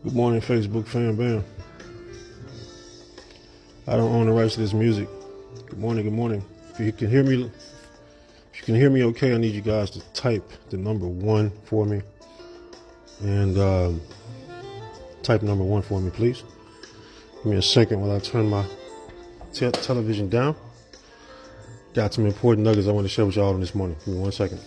Good morning, Facebook fan bam. I don't own the rights to this music. Good morning, good morning. If you can hear me okay, I need you guys to type the number 1 for me. And type number 1 for me, please. Give me a second while I turn my television down. Got some important nuggets I want to share with y'all this morning. Give me 1 second.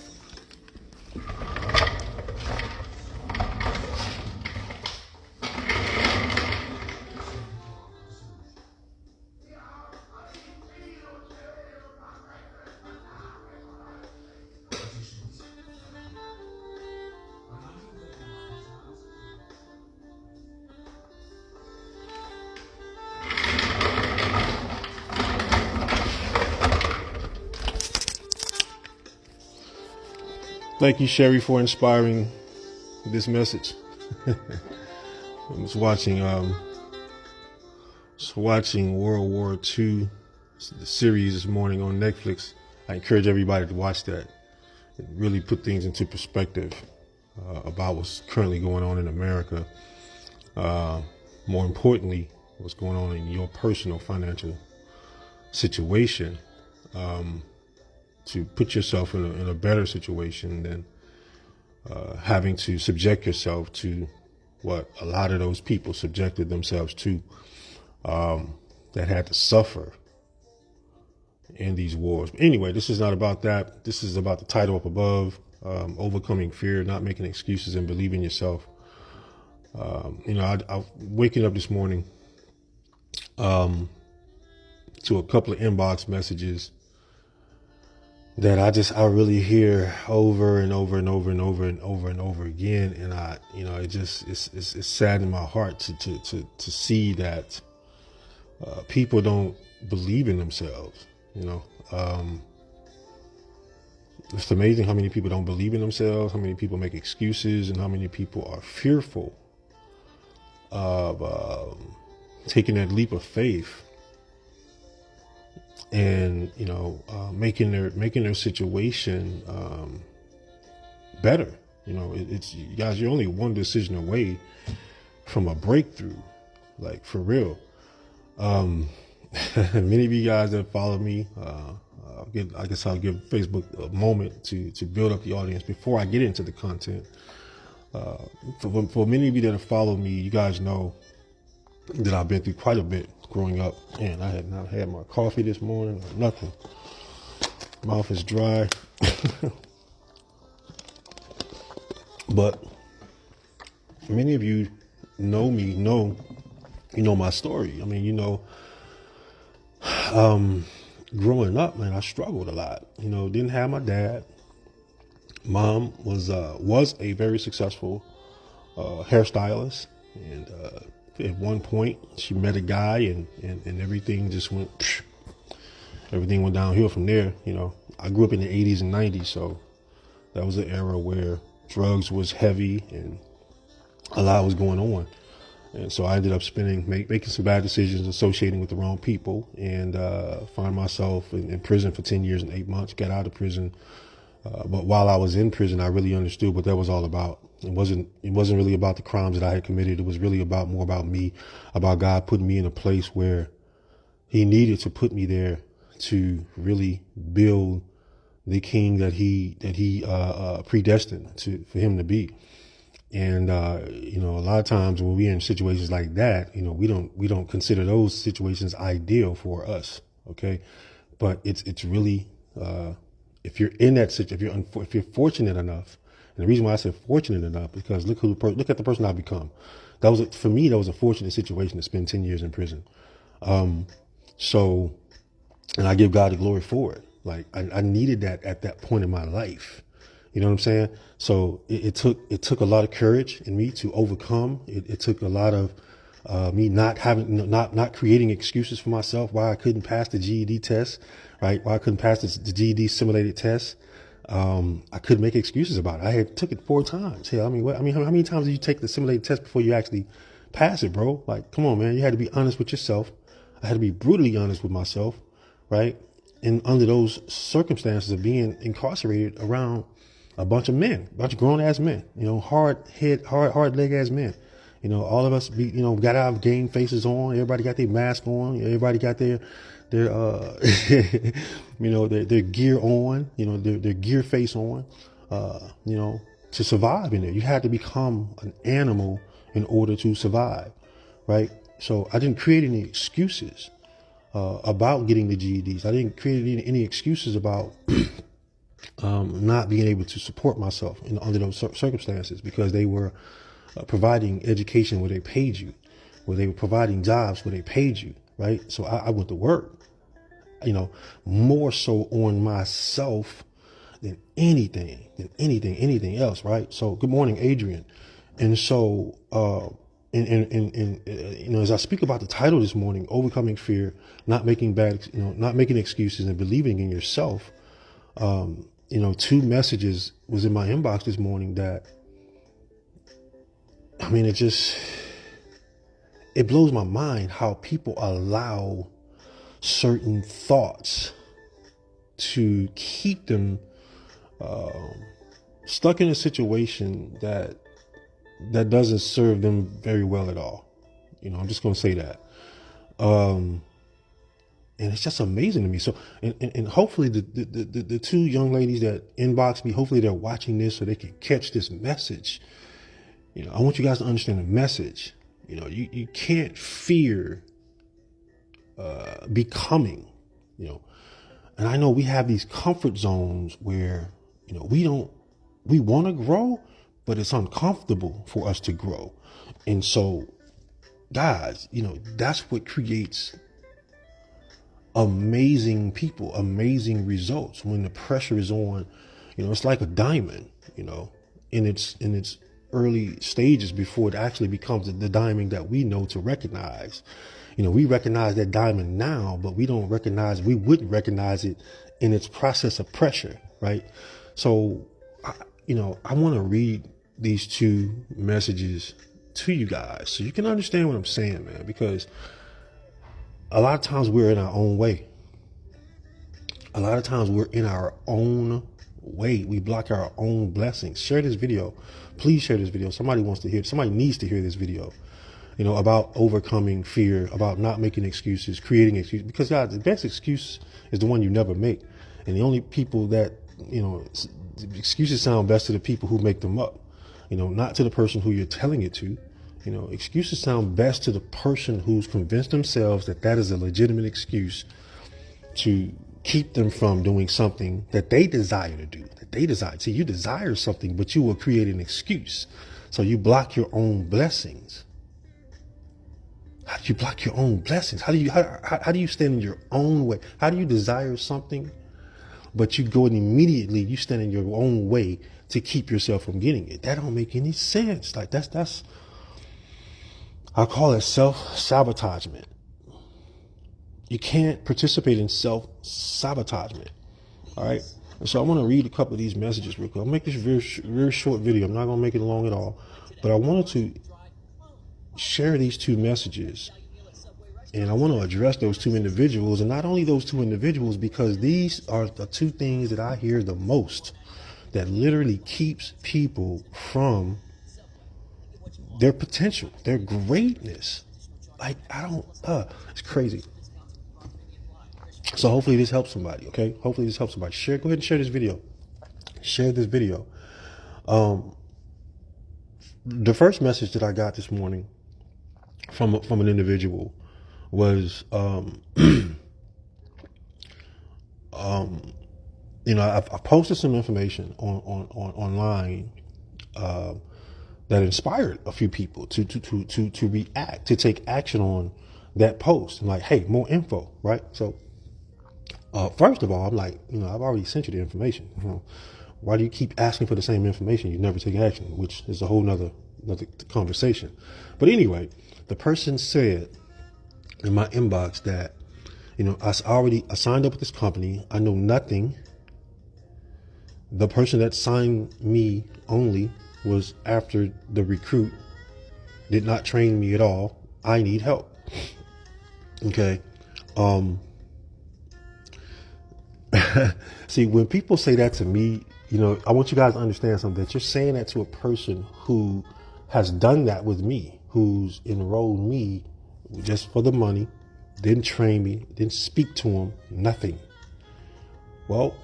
Thank you, Sherry, for inspiring this message. I was watching World War II, the series this morning on Netflix. I encourage everybody to watch that. It really put things into perspective about what's currently going on in America. More importantly, what's going on in your personal financial situation. To put yourself in a better situation than having to subject yourself to what a lot of those people subjected themselves to, that had to suffer in these wars. But anyway, this is not about that. This is about the title up above, overcoming fear, not making excuses, and believing yourself. I waking up this morning to a couple of inbox messages that I really hear over and over and over and over and over and over again. And it's sad in my heart to see that people don't believe in themselves. It's amazing how many people don't believe in themselves, how many people make excuses, and how many people are fearful of taking that leap of faith and making their situation better. It's guys, you're only one decision away from a breakthrough, like for real. Many of you guys that follow me, I'll give Facebook a moment to build up the audience before I get into the content. For many of you that have followed me, you guys know that I've been through quite a bit growing up, and I had not had my coffee this morning or nothing. Mouth is dry. But many of you know me, know my story. I mean, growing up, man, I struggled a lot. Didn't have my dad. Mom was a very successful hairstylist, and at one point she met a guy and everything just everything went downhill from there. I grew up in the 80s and 90s, so that was an era where drugs was heavy and a lot was going on. And so I ended up making some bad decisions, associating with the wrong people, and find myself in prison for 10 years and 8 months, got out of prison. But while I was in prison, I really understood what that was all about. It wasn't really about the crimes that I had committed. It was really more about me, about God putting me in a place where he needed to put me there to really build the king that he predestined for him to be. And a lot of times when we're in situations like that, we don't consider those situations ideal for us. Okay, but it's really if you're in that situation, if you're fortunate enough, and the reason why I said fortunate enough, because look at the person I've become. For me, that was a fortunate situation to spend 10 years in prison. And I give God the glory for it. Like I needed that at that point in my life. You know what I'm saying? So it took a lot of courage in me to overcome. It took a lot of me not creating excuses for myself why I couldn't pass the GED test, right? Why I couldn't pass the GED simulated test. I couldn't make excuses about it. I had took it 4 times. Hell, how many times did you take the simulated test before you actually pass it, bro? Like, come on, man. You had to be honest with yourself. I had to be brutally honest with myself, right? And under those circumstances of being incarcerated around a bunch of grown ass men, hard leg ass men. All of us got our game faces on. Everybody got their mask on. Everybody got their their gear on, their gear face on, to survive in there. You had to become an animal in order to survive, right? So I didn't create any excuses about getting the GEDs. I didn't create any excuses about not being able to support myself under those circumstances, because they were providing education where they paid you, where they were providing jobs where they paid you, right? So I went to work, more so on myself than anything else, right? So good morning, Adrian. And so, as I speak about the title this morning, overcoming fear, not making excuses, and believing in yourself. 2 messages was in my inbox this morning that, it blows my mind how people allow certain thoughts to keep them stuck in a situation that doesn't serve them very well at all. I'm just going to say that. And it's just amazing to me. So, and hopefully the 2 young ladies that inboxed me, hopefully they're watching this so they can catch this message. I want you guys to understand the message. You can't fear becoming, and I know we have these comfort zones where, we want to grow, but it's uncomfortable for us to grow. And so, guys, that's what creates amazing people, amazing results. When the pressure is on, it's like a diamond, in its early stages before it actually becomes the diamond that we know to recognize. We recognize that diamond now, but we wouldn't recognize it in its process of pressure, right? So, I want to read these 2 messages to you guys so you can understand what I'm saying, man, because a lot of times we're in our own way. A lot of times we're in our own way. We block our own blessings. Share this video. Please share this video. Somebody needs to hear this video, about overcoming fear, about not making excuses, creating excuses, because guys, the best excuse is the one you never make. And the only people that, excuses sound best to the people who make them up, not to the person who you're telling it to. Excuses sound best to the person who's convinced themselves that is a legitimate excuse to keep them from doing something that they desire to do, See, you desire something, but you will create an excuse. So you block your own blessings. How do you block your own blessings? How do you stand in your own way? How do you desire something, but you go and immediately you stand in your own way to keep yourself from getting it? That don't make any sense. Like that's I call it self-sabotagement. You can't participate in self-sabotagement. All right. And so I want to read a couple of these messages real quick. I'll make this very short video. I'm not going to make it long at all, but I wanted to share these 2 messages, and I want to address those 2 individuals, and not only those 2 individuals, because these are the 2 things that I hear the most that literally keeps people from their potential, their greatness. Like, it's crazy. So hopefully this helps somebody, okay? Hopefully this helps somebody. Go ahead and share this video. Share this video. The first message that I got this morning from an individual was, I posted some information online that inspired a few people to react, to take action on that post. I'm like, hey, more info, right? So, first of all, I'm like, I've already sent you the information. Why do you keep asking for the same information? You never take action, which is a whole nother conversation. But anyway, the person said in my inbox that, I signed up with this company. I know nothing. The person that signed me only was after the recruit, did not train me at all. I need help. Okay. See, when people say that to me, I want you guys to understand something, that you're saying that to a person who has done that with me. who's enrolled me just for the money, didn't train me, didn't speak to them, nothing. Well,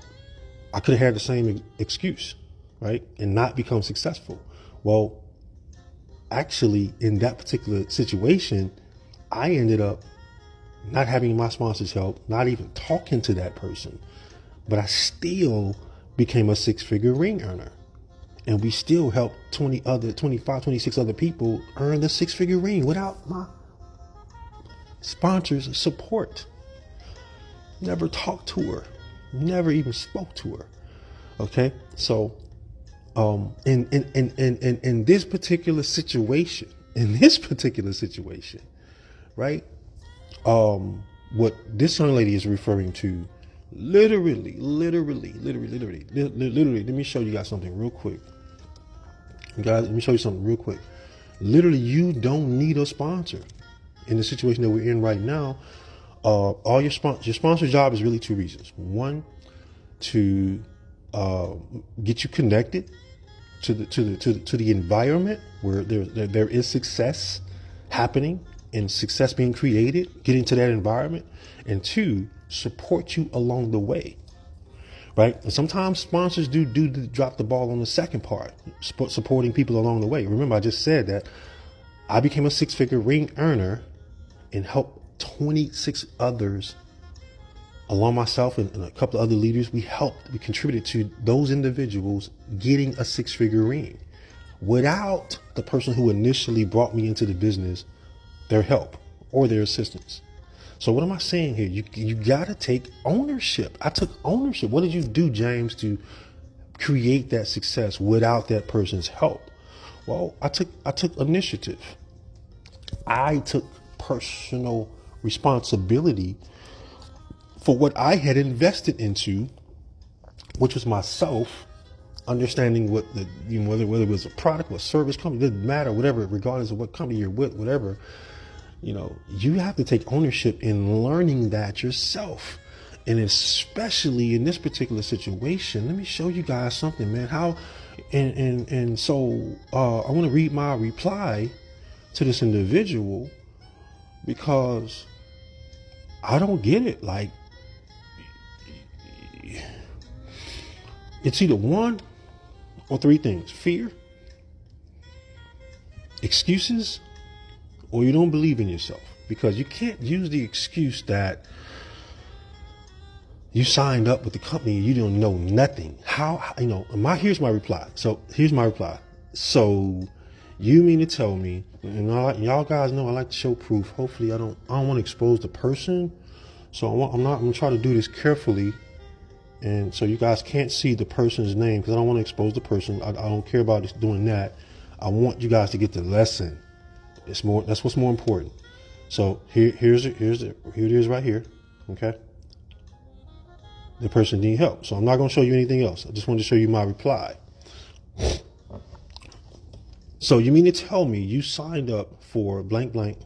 I could have had the same excuse, right? And not become successful. Well, actually, in that particular situation, I ended up not having my sponsors help, not even talking to that person, but I still became a 6-figure ring earner. And we still helped 26 other people earn the 6-figure ring without my sponsors' support. Never talked to her, never even spoke to her. Okay, so in this particular situation, right? What this young lady is referring to, literally, let me show you guys something real quick. Guys, let me show you something real quick. Literally, you don't need a sponsor in the situation that we're in right now. All your sponsor's job is really 2 reasons. One, to get you connected to the environment where there is success happening and success being created, get into that environment, and 2, support you along the way, right? And sometimes sponsors do drop the ball on the second part, supporting people along the way. Remember, I just said that I became a 6-figure ring earner and helped 26 others, along myself and a couple of other leaders. We contributed to those individuals getting a 6-figure ring without the person who initially brought me into the business, their help or their assistance. So what am I saying here? You got to take ownership. I took ownership. What did you do, James, to create that success without that person's help? Well, I took initiative. I took personal responsibility for what I had invested into, which was myself, understanding what whether it was a product or service company, doesn't matter, whatever, regardless of what company you're with, whatever, you have to take ownership in learning that yourself. And especially in this particular situation, let me show you guys something, man. So I want to read my reply to this individual because I don't get it. Like, it's either 1 or 3 things: fear, excuses, or you don't believe in yourself. Because you can't use the excuse that you signed up with the company and you don't know nothing. Here's my reply. So you mean to tell me, and y'all guys know I like to show proof. Hopefully I don't want to expose the person. So I'm going to try to do this carefully. And so you guys can't see the person's name because I don't want to expose the person. I don't care about just doing that. I want you guys to get the lesson. That's what's more important. So here it is right here. Okay. The person need help. So I'm not going to show you anything else. I just wanted to show you my reply. So you mean to tell me you signed up for blank blank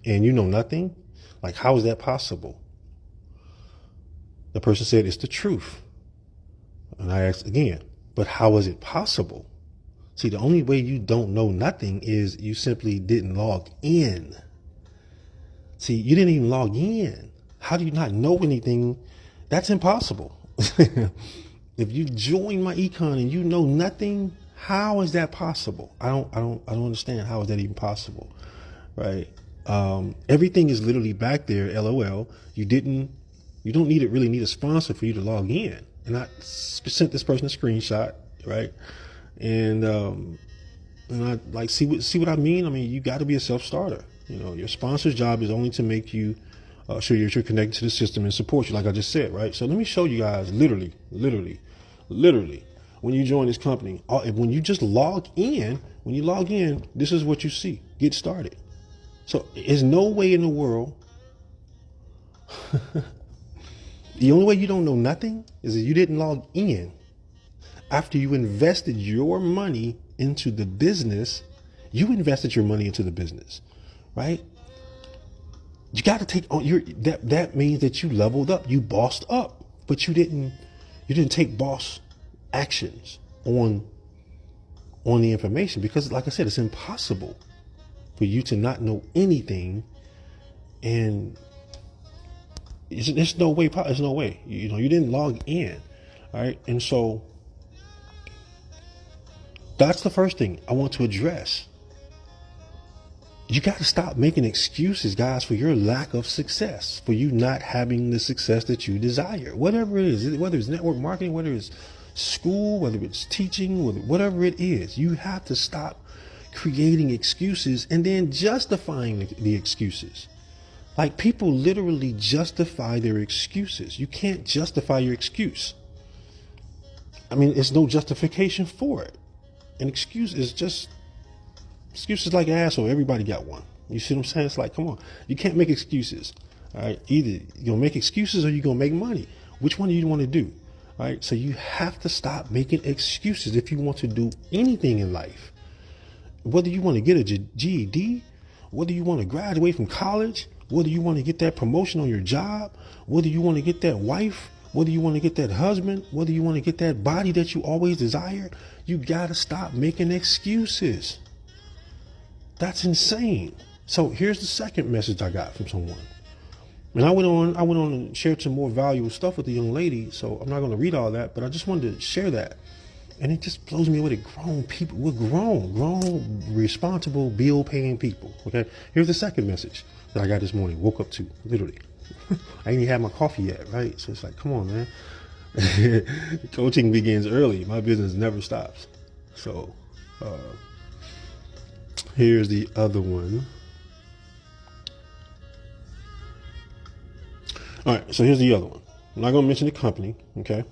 and you know nothing? Like, how is that possible? The person said, it's the truth. And I asked again, but how is it possible? See, the only way you don't know nothing is you simply didn't log in. See, you didn't even log in. How do you not know anything? That's impossible. If you join my Iconz and you know nothing, how is that possible? I don't understand. How is that even possible? Right? Everything is literally back there. LOL. You don't really need a sponsor for you to log in. And I sent this person a screenshot, right? And I like see what I mean. I mean, you got to be a self-starter. Your sponsor's job is only to make you sure you're connected to the system and support you, like I just said, right? So let me show you guys literally, when you join this company, when you just log in, this is what you see. Get started. So there's no way in the world. The only way you don't know nothing is that you didn't log in after you invested your money into the business. You invested your money into the business, right? You got to take on that means that you leveled up, you bossed up, but you didn't take boss actions on the information because, like I said, it's impossible. for you to not know anything, and there's no way. There's no way. You know, you didn't log in, all right? And so that's the first thing I want to address. You got to stop making excuses, guys, for your lack of success, for you not having the success that you desire. Whatever it is, whether it's network marketing, whether it's school, whether it's teaching, whatever it is, you have to stop creating excuses and then justifying the excuses. Like, people literally justify their excuses. You can't justify your excuse. I mean, there's no justification for it. An excuse is just, excuses like an asshole. Everybody got one. You see what I'm saying? It's like, come on. You can't make excuses. All right. Either you're going to make excuses or you're going to make money. Which one do you want to do? All right. So you have to stop making excuses if you want to do anything in life. Whether you want to get a GED, whether you want to graduate from college, whether you want to get that promotion on your job, whether you want to get that wife, whether you want to get that husband, whether you want to get that body that you always desired, you got to stop making excuses. That's insane. So here's the second message I got from someone. And I went on and shared some more valuable stuff with the young lady. So I'm not going to read all that, but I just wanted to share that. And it just blows me away that grown people, we're grown, responsible, bill-paying people. Okay. Here's the second message that I got this morning. Woke up to, literally. I ain't even had my coffee yet, right? So it's like, come on, man. Coaching begins early. My business never stops. So here's the other one. All right, so here's the other one. I'm not going to mention the company, okay?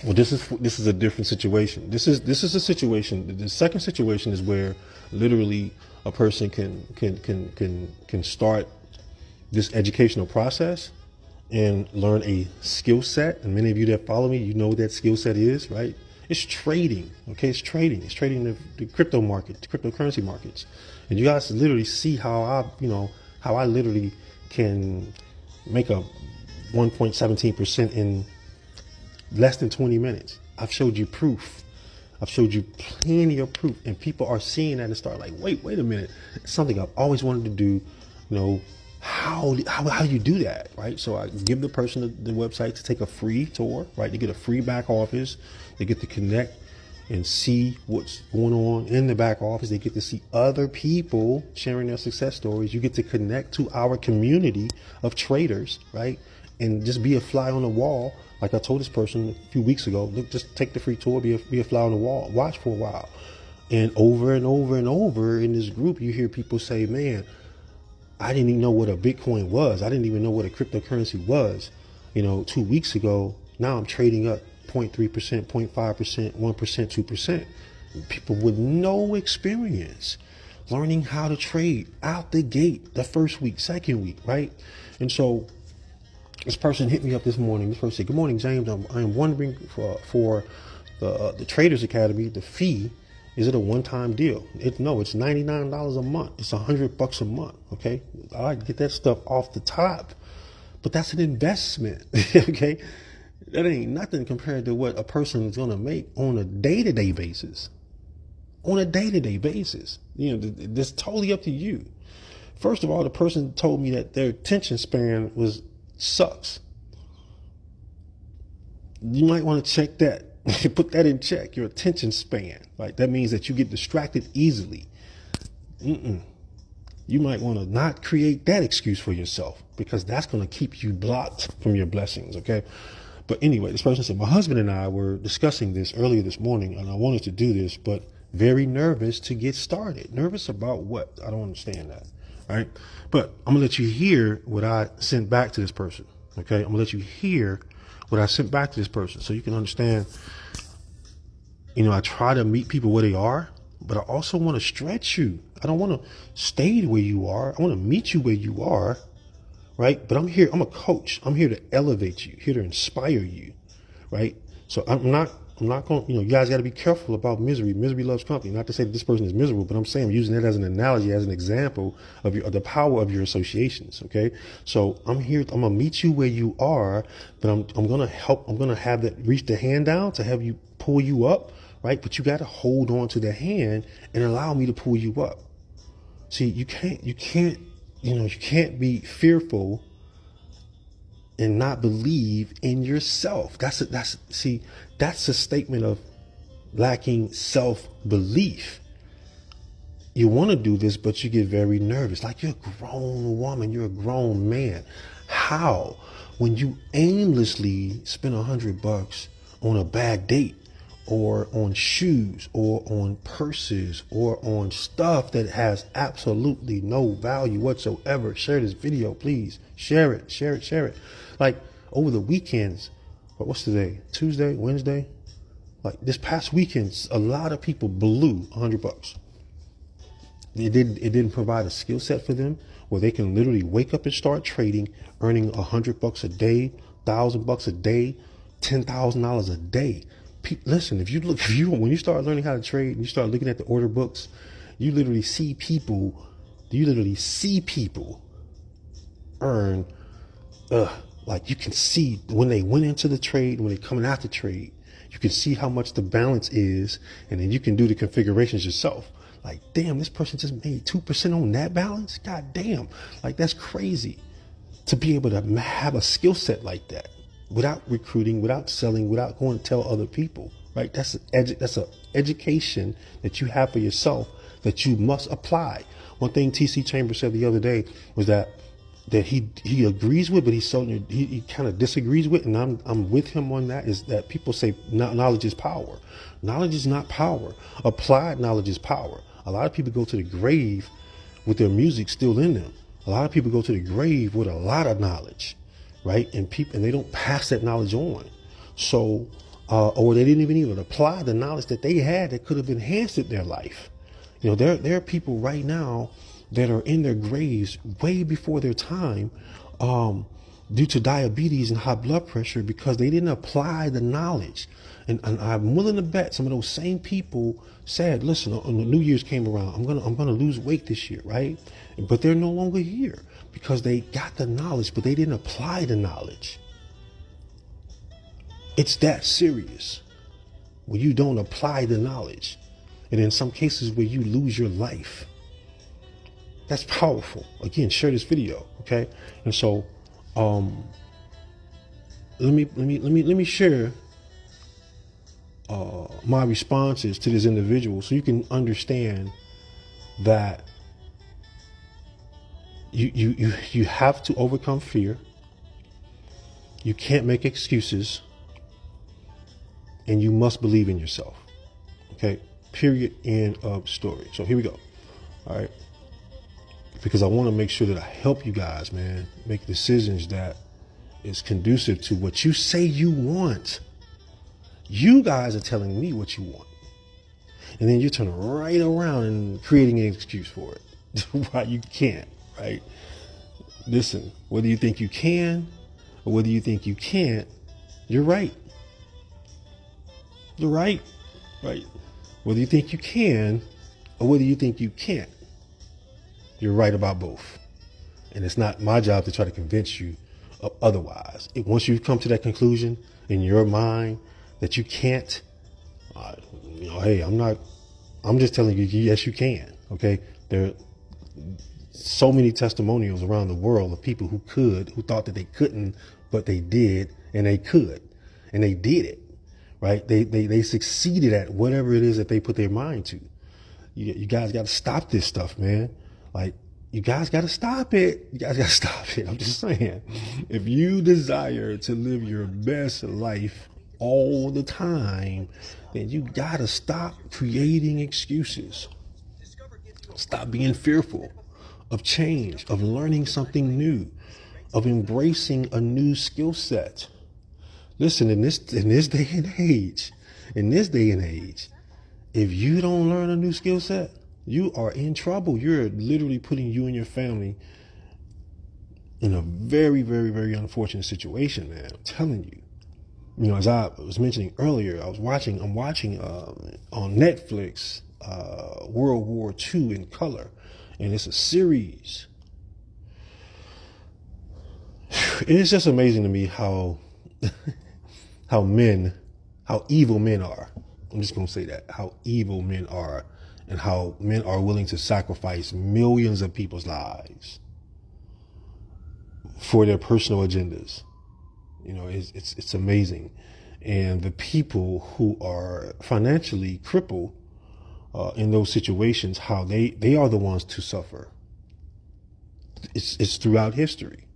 Well, this is a different situation. This is a situation. The second situation is where literally a person can start this educational process and learn a skill set. And many of you that follow me, you know what that skill set is, right? It's trading. Okay, it's trading. It's trading the crypto market, the cryptocurrency markets. And you guys literally see how I literally can make a 1.17% in less than 20 minutes. I've showed you proof. I've showed you plenty of proof, and people are seeing that and start like, wait a minute. It's something I've always wanted to do. You know, how you do that, right? So I give the person the website to take a free tour, right? They get a free back office. They get to connect and see what's going on in the back office. They get to see other people sharing their success stories. You get to connect to our community of traders, right? And just be a fly on the wall. Like I told this person a few weeks ago, look, just take the free tour, be a fly on the wall, watch for a while. And over and over and over in this group, you hear people say, man, I didn't even know what a Bitcoin was. I didn't even know what a cryptocurrency was, 2 weeks ago. Now I'm trading up 0.3%, 0.5%, 1%, 2%. People with no experience learning how to trade out the gate, the first week, second week, right? And so this person hit me up this morning. This person said, good morning, James. I am wondering for the Traders Academy, the fee, is it a one-time deal? No, it's $99 a month. It's $100 a month. Okay. I like to get that stuff off the top, but that's an investment. Okay. That ain't nothing compared to what a person is going to make on a day-to-day basis. On a day-to-day basis. That's totally up to you. First of all, the person told me that their attention span sucks. You might want to check that. Put that in check. Your attention span, right? That means that you get distracted easily. You might want to not create that excuse for yourself, because that's going to keep you blocked from your blessings. Okay. But anyway, this person said, my husband and I were discussing this earlier this morning, and I wanted to do this, but very nervous to get started. Nervous about what? I don't understand that. All right. But I'm going to let you hear what I sent back to this person. Okay. I'm going to let you hear what I sent back to this person so you can understand. I try to meet people where they are, but I also want to stretch you. I don't want to stay where you are. I want to meet you where you are. Right. But I'm here. I'm a coach. I'm here to elevate you, here to inspire you. Right. So I'm not going to, you guys got to be careful about misery. Misery loves company. Not to say that this person is miserable, but I'm saying I'm using that as an analogy, as an example of the power of your associations. Okay. So I'm here. I'm going to meet you where you are, but I'm going to help. I'm going to have that reach the hand down to have you pull you up. Right. But you got to hold on to the hand and allow me to pull you up. See, you can't, you can't be fearful and not believe in yourself. That's a statement of lacking self-belief. You want to do this, but you get very nervous. Like, you're a grown woman, you're a grown man. How? When you aimlessly spend $100 on a bad date, or on shoes, or on purses, or on stuff that has absolutely no value whatsoever. Share this video, please. Share it, share it, share it. Like, over the weekends, what's today? Tuesday, Wednesday? Like, this past weekend, a lot of people blew $100. It didn't provide a skill set for them where they can literally wake up and start trading, earning $100 a day, $1,000 a day, $10,000 a day. Listen, when you start learning how to trade and you start looking at the order books, you literally see people earn, like, you can see when they went into the trade, when they're coming out the trade, you can see how much the balance is, and then you can do the configurations yourself. Like, damn, this person just made 2% on that balance. God damn. Like, that's crazy to be able to have a skill set like that without recruiting, without selling, without going to tell other people, right? That's an education that you have for yourself that you must apply. One thing TC Chambers said the other day was that he agrees with, but he kind of disagrees with, and I'm with him on that, is that people say knowledge is power. Knowledge is not power. Applied knowledge is power. A lot of people go to the grave with their music still in them. A lot of people go to the grave with a lot of knowledge, right? And they don't pass that knowledge on. So, or they didn't even apply the knowledge that they had that could have enhanced their life. You know, there are people right now that are in their graves way before their time, due to diabetes and high blood pressure, because they didn't apply the knowledge. And I'm willing to bet some of those same people said, listen, when the New Year's came around, I'm gonna lose weight this year, right? But they're no longer here because they got the knowledge, but they didn't apply the knowledge. It's that serious when you don't apply the knowledge. And in some cases where you lose your life. That's powerful. Again, share this video, okay? And so, let me share my responses to this individual so you can understand that you have to overcome fear. You can't make excuses, and you must believe in yourself. Okay? Period. End of story. So here we go. All right. Because I want to make sure that I help you guys, man, make decisions that is conducive to what you say you want. You guys are telling me what you want. And then you're turning right around and creating an excuse for it. Why you can't, right? Listen, whether you think you can or whether you think you can't, you're right. You're right, right? Whether you think you can or whether you think you can't, you're right about both. And it's not my job to try to convince you of otherwise. Once you come to that conclusion in your mind that you can't, hey, I'm just telling you, yes, you can. Okay. There are so many testimonials around the world of people who thought that they couldn't, but they did, and they could, and they did it, right? They succeeded at whatever it is that they put their mind to. You guys got to stop this stuff, man. Like, you guys got to stop it. You guys got to stop it. I'm just saying, if you desire to live your best life all the time, then you got to stop creating excuses. Stop being fearful of change, of learning something new, of embracing a new skill set. Listen, in this day and age, if you don't learn a new skill set, you are in trouble. You're literally putting you and your family in a very, very, very unfortunate situation, man. I'm telling you. You know, as I was mentioning earlier, I'm watching on Netflix World War II in color, and it's a series. It's just amazing to me how evil men are. I'm just gonna say that, how evil men are. and how men are willing to sacrifice millions of people's lives for their personal agendas. You know, it's amazing. And the people who are financially crippled in those situations, how they are the ones to suffer. It's throughout history.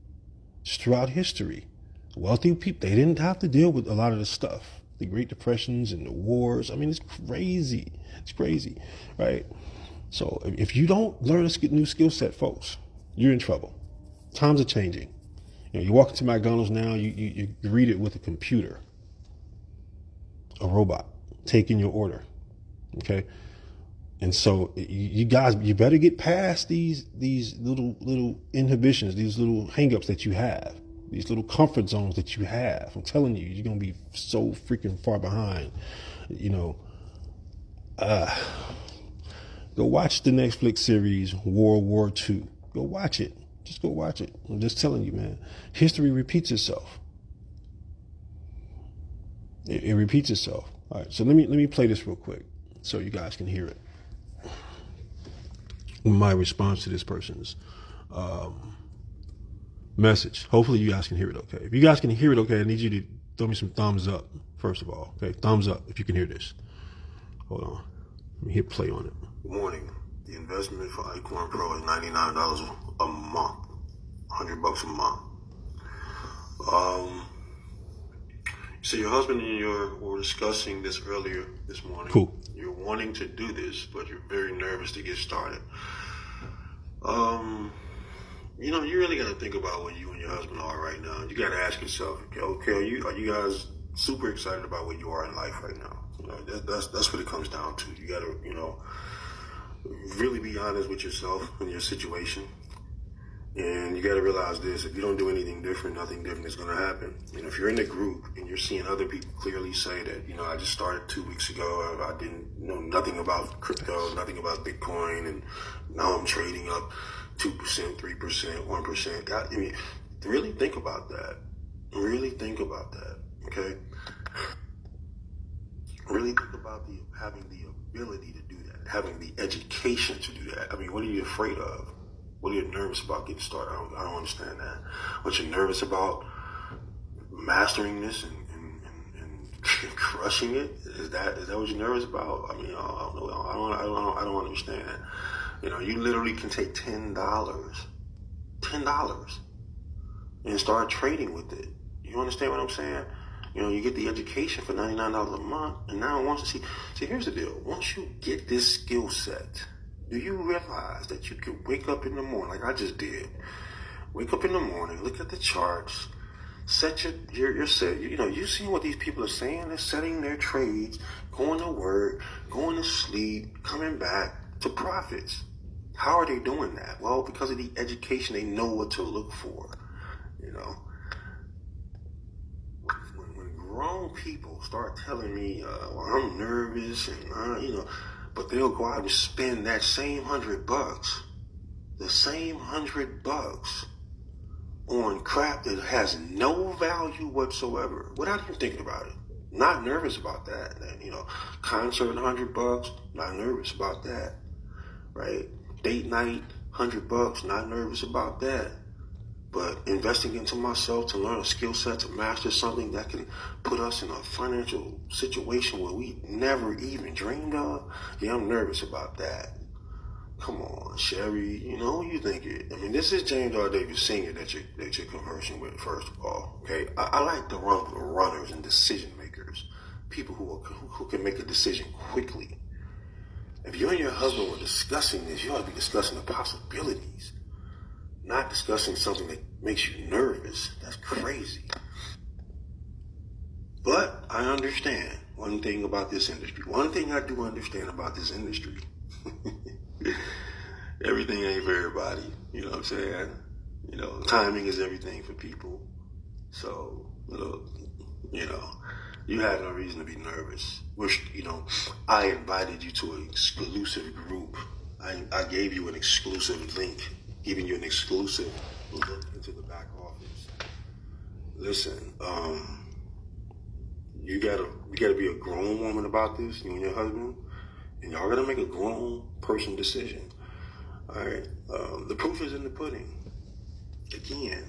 It's throughout history. Wealthy people, they didn't have to deal with a lot of the stuff. The Great Depressions and the wars. I mean, it's crazy. It's crazy, right? So if you don't learn a new skill set, folks, you're in trouble. Times are changing. You know, you walk into McDonald's now, you greet it with a computer, a robot taking your order, okay? And so you guys, you better get past these little inhibitions, these little hangups that you have, these little comfort zones that you have. I'm telling you, you're gonna be so freaking far behind. You know, go watch the Netflix series World War II. Go watch it. Just go watch it. I'm just telling you, man. History repeats itself. It repeats itself. All right. So let me play this real quick so you guys can hear it. My response to this person's message. Hopefully you guys can hear it okay. If you guys can hear it okay, I need you to throw me some thumbs up, first of all. Okay, thumbs up if you can hear this. Hold on. Let me hit play on it. Good morning. The investment for Iconz Pro is $99 a month. $100 a month. So your husband and you were discussing this earlier this morning. Cool. You're wanting to do this, but you're very nervous to get started. You know, you really got to think about where you and your husband are right now. You got to ask yourself, okay, are you guys super excited about where you are in life right now? You know, that's what it comes down to. You got to, you know, really be honest with yourself and your situation. And you got to realize this: if you don't do anything different, nothing different is going to happen. You know, if you're in the group and you're seeing other people clearly say that, you know, I just started 2 weeks ago, I didn't know nothing about crypto, nothing about Bitcoin, and now I'm trading up 2%, 3%, 1%. God, I mean, really think about that. Really think about that. Okay. Really think about having the ability to do that, having the education to do that. I mean, what are you afraid of? What are you nervous about getting started? I don't understand that. What you're nervous about mastering this and crushing it? Is that what you're nervous about? I mean, I don't know. I don't understand that. You know, you literally can take $10, and start trading with it. You understand what I'm saying? You know, you get the education for $99 a month, and now once you see, here's the deal. Once you get this skill set, do you realize that you can wake up in the morning, like I just did, wake up in the morning, look at the charts, set your set, you know, you see what these people are saying? They're setting their trades, going to work, going to sleep, coming back to profits. How are they doing that? Well, because of the education, they know what to look for, you know. When grown people start telling me, well, I'm nervous and, you know, but they'll go out and spend that same $100, the same $100 on crap that has no value whatsoever, without even thinking about it. Not nervous about that. You know, concert $100, not nervous about that, right? Date night $100, not nervous about that. But investing into myself to learn a skill set, to master something that can put us in a financial situation where we never even dreamed of, yeah, I'm nervous about that. Come on, Sherry, you know who you think it. I mean, this is James R. Davis Sr. that you're conversing with, first of all. Okay, I like the runners and decision makers, people who can make a decision quickly. If you and your husband were discussing this, you ought to be discussing the possibilities, not discussing something that makes you nervous. That's crazy. But I understand one thing about this industry. One thing I do understand about this industry. Everything ain't for everybody. You know what I'm saying? You know, timing is everything for people. So, look, you know, you have no reason to be nervous. Which, you know, I invited you to an exclusive group. I gave you an exclusive link, giving you an exclusive look into the back office. Listen, you gotta be a grown woman about this, you and your husband. And y'all gotta make a grown person decision. All right. The proof is in the pudding. Again,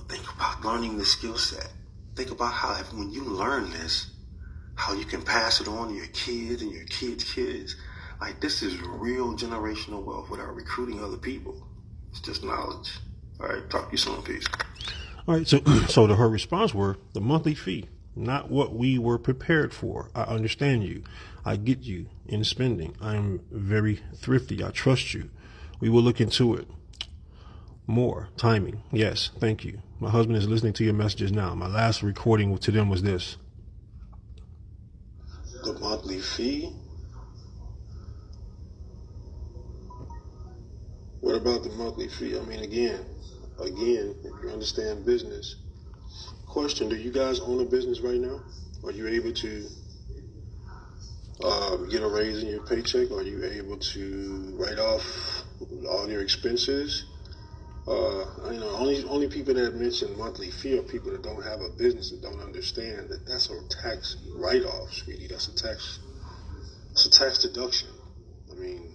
think about learning the skill set. Think about how, when you learn this, how you can pass it on to your kids and your kids' kids. Like, this is real generational wealth without recruiting other people. It's just knowledge. All right. Talk to you soon. Peace. All right. So her response were the monthly fee, not what we were prepared for. I understand you. I get you in spending. I am very thrifty. I trust you. We will look into it. More timing. Yes. Thank you. My husband is listening to your messages now. My last recording to them was this. The monthly fee? What about the monthly fee? I mean, again, if you understand business. Question, do you guys own a business right now? Are you able to get a raise in your paycheck? Are you able to write off all your expenses? Only people that mention monthly fee are people that don't have a business and don't understand that that's a tax write-off, sweetie. That's a tax deduction. I mean,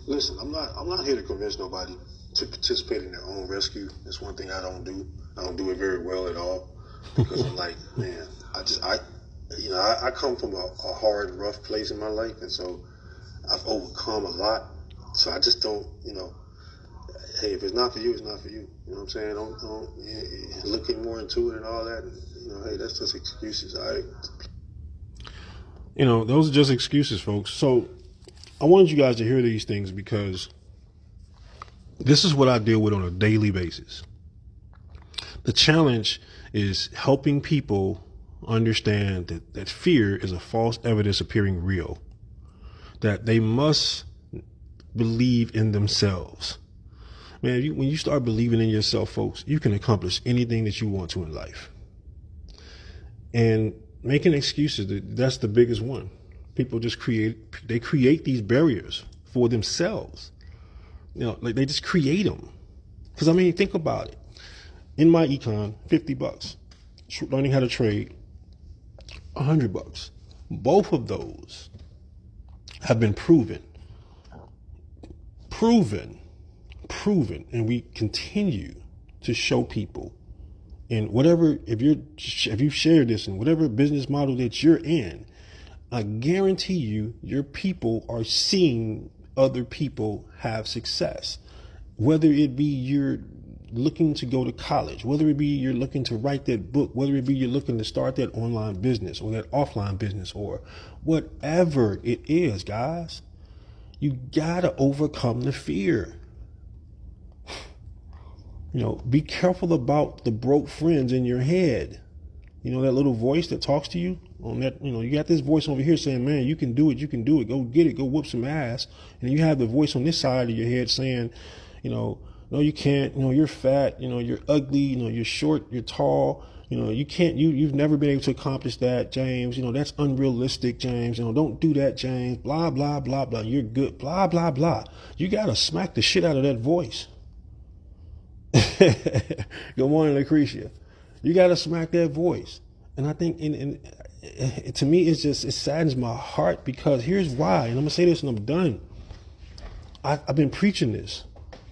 listen, I'm not here to convince nobody to participate in their own rescue. That's one thing I don't do. I don't do it very well at all, because I'm like, man, I come from a hard, rough place in my life, and so I've overcome a lot. So I just don't, hey, if it's not for you, it's not for you. You know what I'm saying? Don't looking more into it and all that. And, hey, that's just excuses. All right. Those are just excuses, folks. So I wanted you guys to hear these things because this is what I deal with on a daily basis. The challenge is helping people understand that fear is a false evidence appearing real, that they must believe in themselves. Man, when you start believing in yourself, folks, you can accomplish anything that you want to in life. And making excuses, that's the biggest one. People just create these barriers for themselves. Like they just create them. Because, think about it. In my econ, $50. Learning how to trade, $100. Both of those have been proven, and we continue to show people. And whatever, if you share this in whatever business model that you're in, I guarantee you, your people are seeing other people have success. Whether it be you're looking to go to college, whether it be you're looking to write that book, whether it be you're looking to start that online business or that offline business or whatever it is, guys, you gotta overcome the fear. Be careful about the broke friends in your head. That little voice that talks to you on that, you got this voice over here saying, man, you can do it. Go get it. Go whoop some ass. And you have the voice on this side of your head saying, no, you can't, you're fat, you're ugly, you're short, you're tall, you can't, you've never been able to accomplish that, James, that's unrealistic, James, don't do that, James, blah, blah, blah, blah, you're good, blah, blah, blah. You got to smack the shit out of that voice. Good morning, Lucretia. You got to smack that voice. And I think, to me, it saddens my heart, because here's why, and I'm going to say this and I'm done. I've been preaching this.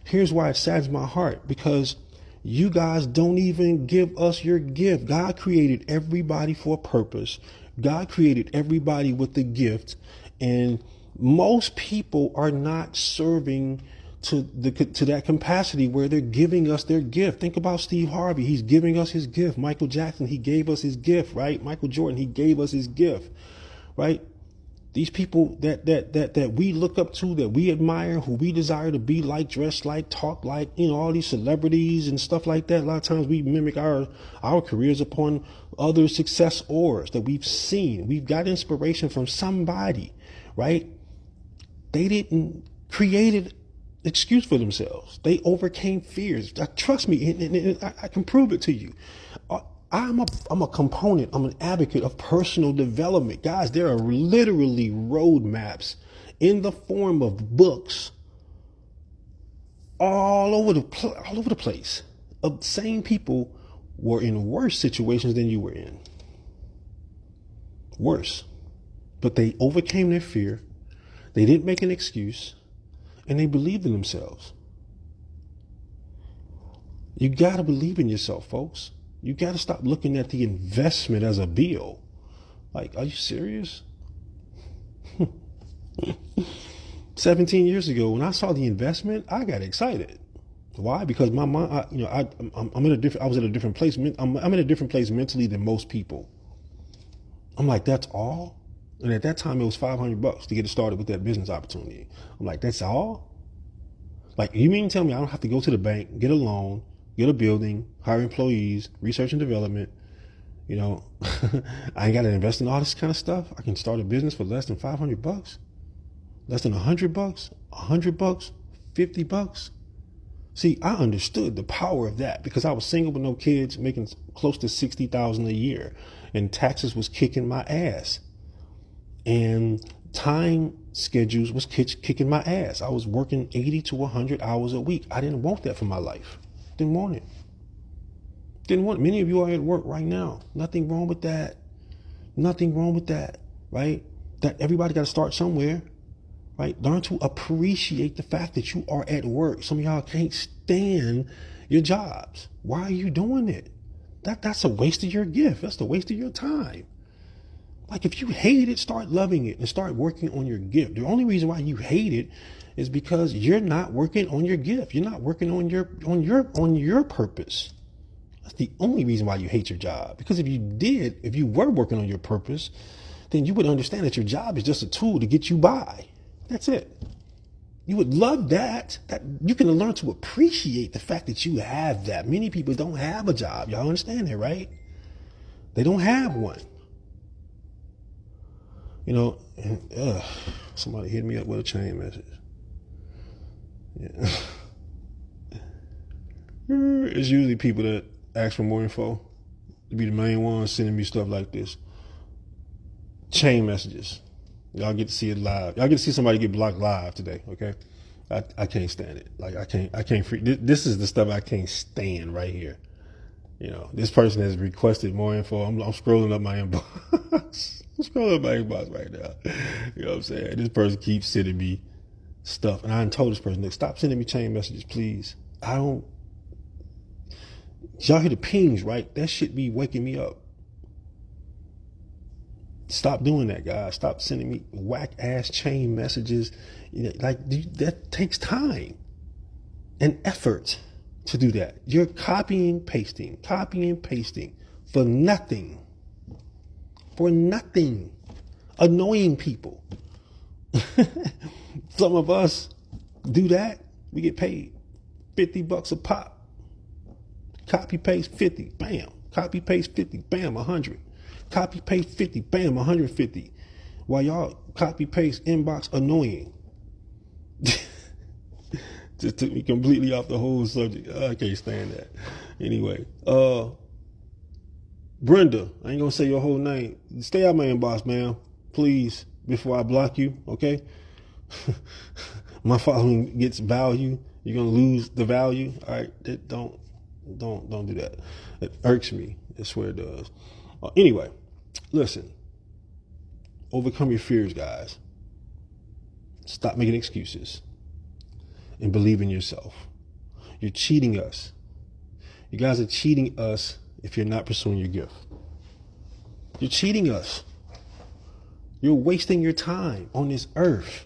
Here's why it saddens my heart, because you guys don't even give us your gift. God created everybody for a purpose. God created everybody with a gift. And most people are not serving to that capacity where they're giving us their gift. Think about Steve Harvey. He's giving us his gift. Michael Jackson, he gave us his gift, right? Michael Jordan, he gave us his gift, right? These people that we look up to, that we admire, who we desire to be like, dress like, talk like, all these celebrities and stuff like that. A lot of times we mimic our careers upon other successors that we've seen. We've got inspiration from somebody, right? They didn't create an excuse for themselves. They overcame fears. Trust me, and I can prove it to you. I'm a component. I'm an advocate of personal development. Guys, there are literally roadmaps in the form of books all over the place. Of same people were in worse situations than you were in. Worse. But they overcame their fear. They didn't make an excuse, and they believed in themselves. You got to believe in yourself, folks. You got to stop looking at the investment as a bill. Like, are you serious? 17 years ago, when I saw the investment, I got excited. Why? Because my mind, I'm in a different. I was at a different place. I'm in a different place mentally than most people. I'm like, that's all. And at that time, it was $500 to get it started with that business opportunity. I'm like, that's all. Like, you mean to tell me I don't have to go to the bank, get a loan, get a building, hire employees, research and development? I ain't got to invest in all this kind of stuff. I can start a business for less than $500, less than $100, $100, $50. See, I understood the power of that because I was single with no kids, making close to $60,000 a year, and taxes was kicking my ass, and time schedules was kicking my ass. I was working 80 to 100 hours a week. I didn't want that for my life. Didn't want it. Didn't want it. Many of you are at work right now. Nothing wrong with that. Nothing wrong with that, right? That everybody got to start somewhere. Right? Learn to appreciate the fact that you are at work. Some of y'all can't stand your jobs. Why are you doing it? That's a waste of your gift. That's a waste of your time. Like, if you hate it, start loving it and start working on your gift. The only reason why you hate it is because you're not working on your gift. You're not working on your purpose. That's the only reason why you hate your job. Because if you were working on your purpose, then you would understand that your job is just a tool to get you by. That's it. You would love that you can learn to appreciate the fact that you have that. Many people don't have a job. Y'all understand that, right? They don't have one. Somebody hit me up with a chain message. Yeah. It's usually people that ask for more info to be the main ones sending me stuff like this. Chain messages. Y'all get to see it live. Y'all get to see somebody get blocked live today, okay? I can't stand it. Like, I can't free. This is the stuff I can't stand right here. This person has requested more info. I'm scrolling up my inbox. I'm scrolling up my inbox right now. You know what I'm saying? This person keeps sending me stuff. And I done told this person, look, stop sending me chain messages, please. Y'all hear the pings, right? That shit be waking me up. Stop doing that, guys. Stop sending me whack ass chain messages. That takes time and effort to do that. You're copying, pasting for nothing. For nothing. Annoying people. Some of us do that. We get paid $50 a pop. Copy paste 50, bam. Copy paste 50, bam, 100. Copy paste 50, bam, 150. While y'all copy paste inbox annoying. Just took me completely off the whole subject. I can't stand that. Anyway, Brenda, I ain't gonna say your whole name. Stay out my inbox, ma'am, please, before I block you, okay? My following gets value. You're gonna lose the value. All right, don't do that. It irks me. I swear it does. Anyway, listen. Overcome your fears, guys. Stop making excuses and believe in yourself. You're cheating us. You guys are cheating us if you're not pursuing your gift. You're cheating us. You're wasting your time on this earth.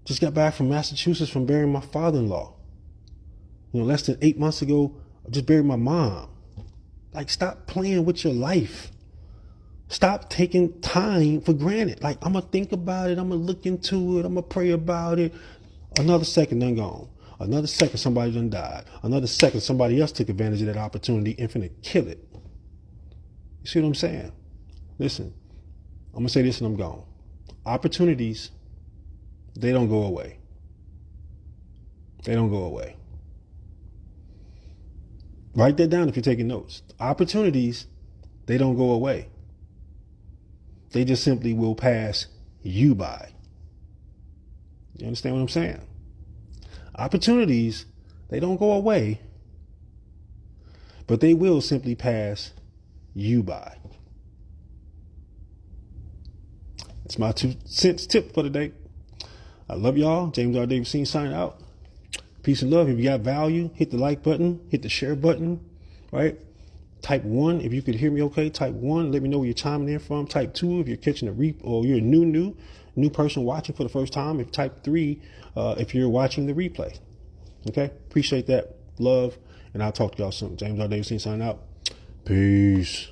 Just got back from Massachusetts from burying my father-in-law. Less than 8 months ago, I just buried my mom. Like, stop playing with your life. Stop taking time for granted. Like, I'm going to think about it. I'm going to look into it. I'm going to pray about it. Another second done gone. Another second somebody done died. Another second somebody else took advantage of that opportunity and finna kill it. You see what I'm saying? Listen, I'm going to say this and I'm gone. Opportunities, they don't go away. They don't go away. Write that down if you're taking notes. Opportunities, they don't go away. They just simply will pass you by. You understand what I'm saying? Opportunities, they don't go away, but they will simply pass you by. It's my 2 cents tip for the day. I love y'all. James R. Davidson signing out. Peace and love. If you got value, hit the like button, hit the share button, right? Type 1 if you could hear me okay. Type 1, let me know where you're chiming in from. Type 2 if you're catching a or you're a new person watching for the first time. If type 3 if you're watching the replay. Okay? Appreciate that. Love. And I'll talk to y'all soon. James R. Davidson signing out. Peace.